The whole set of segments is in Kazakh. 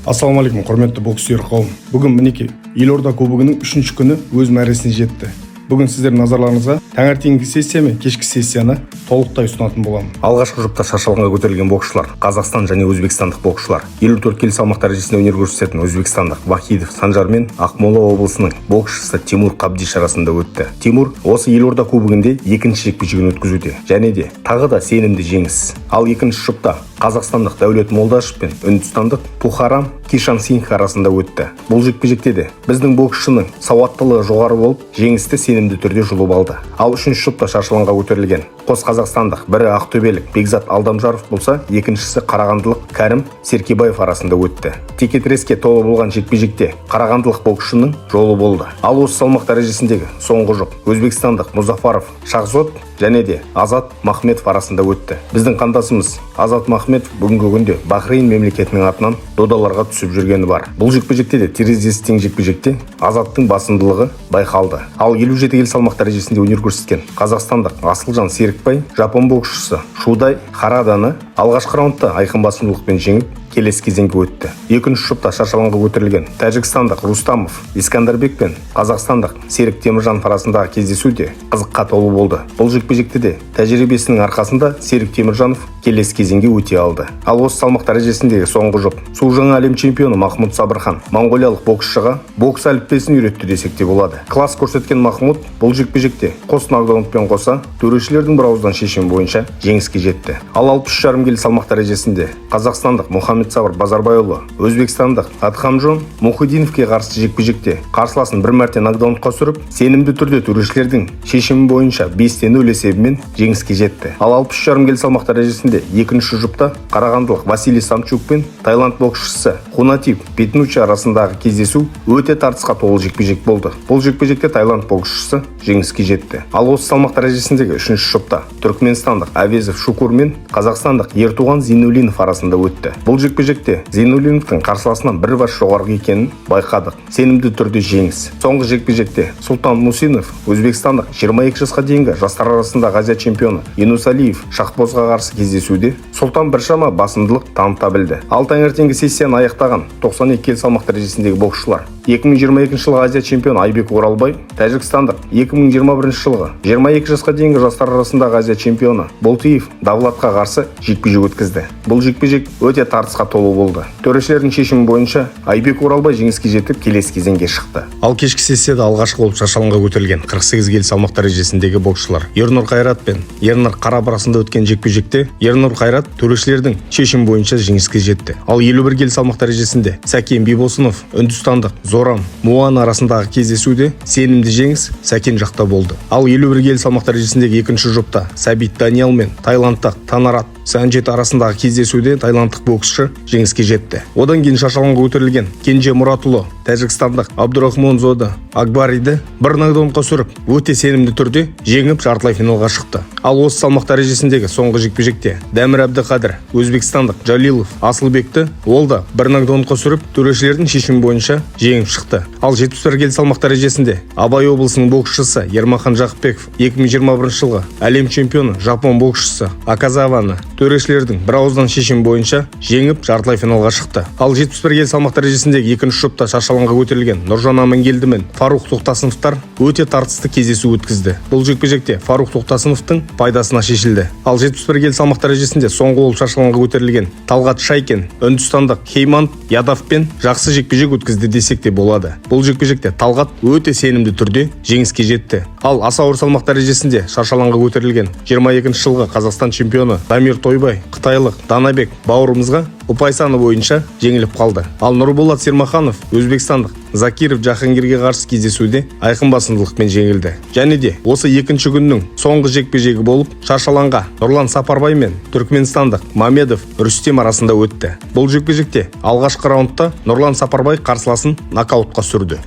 Ассалаумалейкум, құрметті боксшылар қауым. Бүгін мінеки Елорда кубогының 3-ші күні өз мәресіне жетті. Бүгін сіздердің назарларыңызға таңертеңгі сессия мен кешкі сессияны толықтай ұсынатын боламын. Алғашқы жұпта шаршалаңға көтерілген боксшылар Қазақстан және өзбекстандық боксшылар. 54 келі салмақ дәрежесінде өнер көрсететін өзбекстандық Вахидов Санжар мен Ақмола облысының боксшысы Тимур Қабдиш арасында өтті. Тимур осы Елорда кубогінде екінші жекпе-жегін өткізуде және де тағы да сенімді жеңіс. Ал екінші жұпта қазақстандық Дәулет Молдашев пен үндістандық Пухарам Кишан Сингх арасында өтті. Бұл жекпе-жекте де біздің боксшының сауаттылығы жоғары болып, жеңісті сенімді түрде жұлып алды. Ал үшінші жұпта шаршалаңға көтерілген қос қазақстандық, бірі ақтөбелік Бекзат Алдамжаров болса, екіншісі қарағандылық Кәрім Серкебаев арасында өтті. Текетіреске толы болған жекпе-жекте қарағандылық боксшының жолы болды. Ал осы салмақ дәрежесіндегі соңғы жұп өзбекстандық Музафаров Шахзод және де Азат Махметов арасында өтті. Біздің қандасымыз Азат Махметов бүгінгі күнде Бахрейн мемлекетінің атынан додаларға түсіп жүргені бар. Бұл жекпе-жекте де терезесі тең жекпе-жекте Азаттың басымдылығы байқалды. Ал 57 келі салмақ дәрежесінде өнер көрсеткен қазақстандық Асылжан Серікбай жапон боксшысы Шудай Хараданы алғашқы раундта айқын басымдылықпен жеңіп, келесі кезеңге өтті. Екінші жұпта шаршалаңға көтерілген тәжікстандық Рустамов Искандарбек пен қазақстандық Серік Теміржанов арасындағы кездесу де қызыққа толы болды. Бұл жекпе-жекте де тәжірибесінің арқасында Серік Теміржанов келесі кезеңге өте алды. Ал осы салмақ дәрежесіндегі соңғы жұп су жаңа әлем чемпионы Махмуд Сабырхан моңғолиялық боксшыға бокс әліппесін үйретті десек те болады. Класс көрсеткен Махмуд бұл жекпе-жекте қос нокдаунпен қоса төрешілердің бірауыздан шешімі бойынша жеңіске жетті. Ал 63,5 келі салмақ дәрежесінде қазақстандық Мұхаммед Сабыр Базарбайұлы өзбекстандық Адхамжон Мухиддиновке қарсы жекпе-жекте қарсыласын бір мәрте нокдаунға түсіріп, сенімді түрде төрешілердің шешімі бойынша 5-0 есебімен жеңіске жетті. Ал 63,5 келі салмақ дәрежесінде екінші жұпта қарағандылық Василий Самчук пен Таиланд боксшысы Хунатип Петнучи арасындағы кездесу өте тартысқа толы жекпе-жек болды. Бұл жекпе-жекте Таиланд боксшысы жеңіске жетті. Ал осы салмақ дәрежесіндегі үшінші жұпта түркменстандық Авезов Шукур мен қазақстандық Ертуған Зейнуллинов арасында өтті. Бұл жекпе-жекте Зейнуллиновтың қарсыласынан бір бас жоғарғы екенін байқадық. Сенімді түрде жеңіс. Соңғы жекпе-жекте Султан Мусинов өзбекстандық 22 жасқа дейінгі жастар арасындағы Азия чемпионы Юнус Алиев Шахбозға қарсы кездесуде Султан біршама басымдылық таныта білді. Ал таңертеңгі сессияны аяқтаған 92 келі салмақ дәрежесіндегі боксшылар 2022 жылғы Азия чемпионы Айбек Оралбай, тәжікстандық 2021 жылғы 22 жасқа дейінгі жастар арасындағы Азия чемпионы Болтиев Давлатқа қарсы жекпе-жек өткізді. Бұл жекпе-жек өте тартысқа толы болды. Төрешілердің шешімі бойынша Айбек Оралбай жеңіске жетіп, келесі кезеңге шықты. Ал кешкі сессияда алғашқы болып шаршалаңға көтерілген 48 келі салмақ дәрежесіндегі боксшылар Ернұр Қайрат пен Ернар Қарап арасында өткен жекпе-жекте Ернұр Қайрат төрешілердің шешімі бойынша жеңіске жетті. Ал 51 келі салмақ дәрежесінде Сәкен Бибосынов үндістандық Зорам Муан арасындағы кездесуде сенімді жеңіс Сәкен жақта болды. Ал 51 келі салмақ дәрежесіндегі екінші жұпта Сәбит Даниял мен Таиландтық Танарат Санжет арасындағы кездесуде таиландтық боксшы жеңіске жетті. Одан кейін шаршалаңға көтерілген Кенже Мұратұлы тәжікстандық Абдурахмон Зода Акбариді бір нокдаунға түсіріп, өте сенімді түрде жеңіп жартылай финалға шықты. Ал осы салмақ дәрежесіндегі соңғы жекпе-жекте Дәмір Әбдіқадыр өзбекстандық Джалилов Асылбекті ол да бір нокдаунға түсіріп, төрешілердің шешімі бойынша жеңіп шықты. Ал 71 келі салмақ дәрежесінде Абай облысының боксшысы Ермахан Жақыпбеков 2021 жылғы әлем чемпионы жапон боксшысы Аказаваны төрешілердің бірауыздан шешім бойынша жеңіп жартылай финалға шықты. Ал 71 келі салмақ дәрежесіндегі екінші жұпта шаршалаңға көтерілген Нұржан Амангелді мен Фарух Тоқтасыновтар өте тартысты кездесу өткізді. Бұл жекпе-жекте Фарух Тоқтасыновтың пайдасына шешілді. Ал 71 келі салмақ дәрежесінде соңғы болып шаршалаңға көтерілген Талғат Шайкен үндістандық Хеймант Ядавпен жақсы жекпе-жек өткізді десек те болады. Бұл жекпе-жекте Талғат өте сенімді түрде жеңіске жетті. Ал аса ауыр салмақ дәрежесінде шаршалаңға көтерілген 22 жылғы Қазақстан чемпионы Дамир Тойбай қытайлық Данабек бауырымызға ұпай саны бойынша жеңіліп қалды. Ал Нұрболат Сермаханов өзбекстандық Закиров Жахангирге қарсы кездесуде айқын басымдылықпен жеңілді. Және де осы екінші күннің соңғы жекпе-жегі болып шаршалаңға Нұрлан Сапарбай мен түркменстандық Мамедов Рүстем арасында өтті. Бұл жекпе-жекте алғашқы раундта Нұрлан Сапарбай қарсыласын нокаутқа сүрді.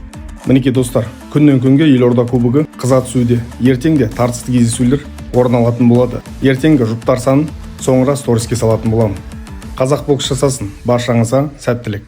Мінеки достар, күннен күнге Елорда кубогы қыза түсуде. Ертеңде тартысты кездесулер орын алатын болады. Ертеңгі жұптар санын соңыра сториске салатын боламын. Қазақ бокс жасасын, баршаңызға сәттілік.